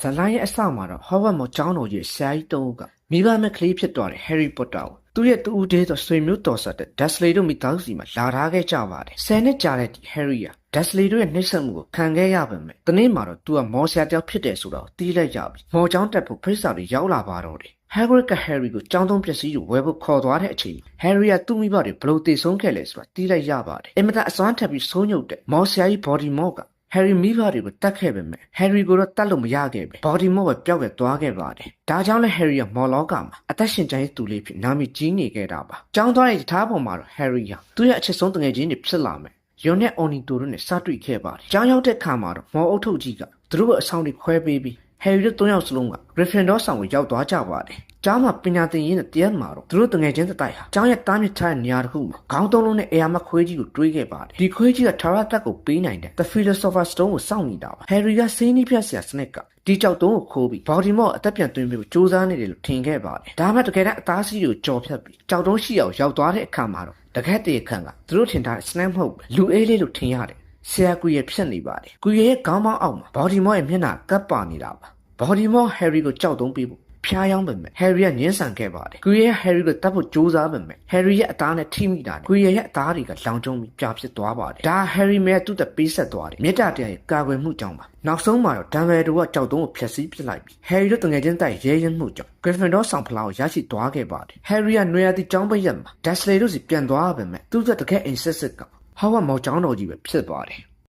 ဇလိုင်းရဲ့အစမှာတော့ဟောဝတ်မော်ကျောင်းတော်ကြီးဆရာကြီးတုံးကမိဘမဲ့ကလေးဖြစ်သွားတဲ့ Harry Potter ကိုသူ့ရဲ့တူဦးသေးသောဆွေမျိုးတော်ဆက်တဲ့ Dursley တို့မိသားစုစီမှာလာထားခဲ့ကြပါတယ်။10နှစ်ကြာတဲ့ဒီ Harry က Dursley တို့ရဲ့နှိပ်စက်မှုကိုခံခဲ့ရပါမယ်။တနေ့မှာတော့သူကမော်ဆရာတယောက်ဖြစ်တယ်ဆိုတော့တီးလိုက်ကြပြီ။မော်ကျောင်းတက်ဖို့ဖိတ်စာတွေရောက်လာပါတော့တယ်။ Hagrid က Harry ကိုကျောင်းသုံးပစ္စည်းကိုဝယ်ဖို့ခေါ်သွားတဲ့အချိန် Harry ကသူ့မိဘတွေဘလို့တည်ဆုံးခဲ့လဲဆိုတာတီးလိုက်ရပါတယ်။အင်မတန်အစွမ်းထက်ပြီးဆိုးညုတ်တဲ့မော်ဆရာကြီး Voldemort ကHarry မိဘတွေကိုတတ်ခဲ့ပေမဲ့ Harry ကိုတော့တတ်လို့မရခဲ့ပဲ Voldemort ပဲပျောက်ကွယ်သွားခဲ့ပါတယ်။ဒါကြောင့်လဲ Harry ကမော်လောကမှာအသက်ရှင်ကျန်ရေးသူလေးဖြစ်နာမည်ကြီးနေခဲ့တာပါ။ကျောင်းသွားတဲ့ထားပေါ်မှာတော့ Harry ဟာသူ့ရဲ့အချစ်ဆုံးတငယ်ချင်းတွေဖြစ်လာမယ်။ Ron နဲ့ Oni တို့နဲ့စတွေ့ခဲ့ပါတယ်။ကျောင်းရောက်တဲ့ခါမှာတော့မော်အုပ်ထုပ်ကြီးကသူတို့ရဲ့အဆောင်တွေခွဲပေးပြီး Harry တို့၃ယောက်စလုံးက Gryffindor ဆောင်ကိုရောက်သွားကြပါတယ်။ကျောင်းမှာပညာသင်ရင်းနဲ့တရားမှာတော့သူတို့တငယ်ချင်းတိုက်ဟာကျောင်းရဲ့တားမြစ်ထားတဲ့နေရာတစ်ခုမှာခေါင်းသုံးလုံးနဲ့အရာမခွေးကြီးကိုတွေးခဲ့ပါတယ်ဒီခွေးကြီးကထာဝရတက်ကိုပေးနိုင်တဲ့ The Philosopher's Stone ကိုစောင့်နေတာပါ Harry ကစိနီးပြတ်ဆရာစနစ်ကဒီကြောက်တုံးကိုခိုးပြီး Voldemort အသက်ပြန်သွင်းပြီးစူးစမ်းနေတယ်လို့ထင်ခဲ့ပါတယ်ဒါမှတကယ်တမ်းအသားစီးတွေကိုကြော်ဖြတ်ပြီးကြောက်တုံးရှိအောင်ရောက်သွားတဲ့အခါမှာတော့တကက်တည်းခန့်ကသူတို့ထင်ထားတဲ့ Snape မဟုတ်လူအေးလေးလို့ထင်ရတယ်ဆရာကူရဲ့ဖြစ်နေပါတယ်ကူရဲ့ခေါင်းပေါင်းအောက်မှာ Voldemort ရဲ့မျက်နှာကပ်ပါနေတာပါ Voldemort Harry ကိုကြောက်တုံးပေးဖို့ဖျားယောင်းပေမဲ့ Harry ကညှင်းဆန်ခဲ့ပါတယ်။ကွေရဲ့ Harry ကိုတတ်ဖို့ကြိုးစားပေမဲ့ Harry ရဲ့အသားနဲ့ထိမိတာနဲ့ကွေရဲ့အသားတွေကလောင်ကျွမ်းပြီးပြာဖြစ်သွားပါတယ်။ဒါ Harry မဲသူ့တက်ပေးဆက်သွားတယ်။မြစ်တာတရားရဲ့ကာကွယ်မှုကြောင့်ပါ။နောက်ဆုံးမှာတော့ Dumbledore ကကြောက်တုံးကိုဖျက်ဆီးပစ်လိုက်ပြီး Harry တို့တငယ်ချင်းတိုက်ရဲရင်မှုကြောင့် Gryffindor ဆောင်ဖလားကိုရရှိသွားခဲ့ပါတယ်။ Harry ကနွေရာသီကျောင်းပိတ်ရက်မှာ Dursley တို့စီပြန်သွားပေမဲ့သူ့တက်တကယ် insist က Hogwarts မော်ကျောင်းတော်ကြီးပဲဖြစ်သွားတယ်။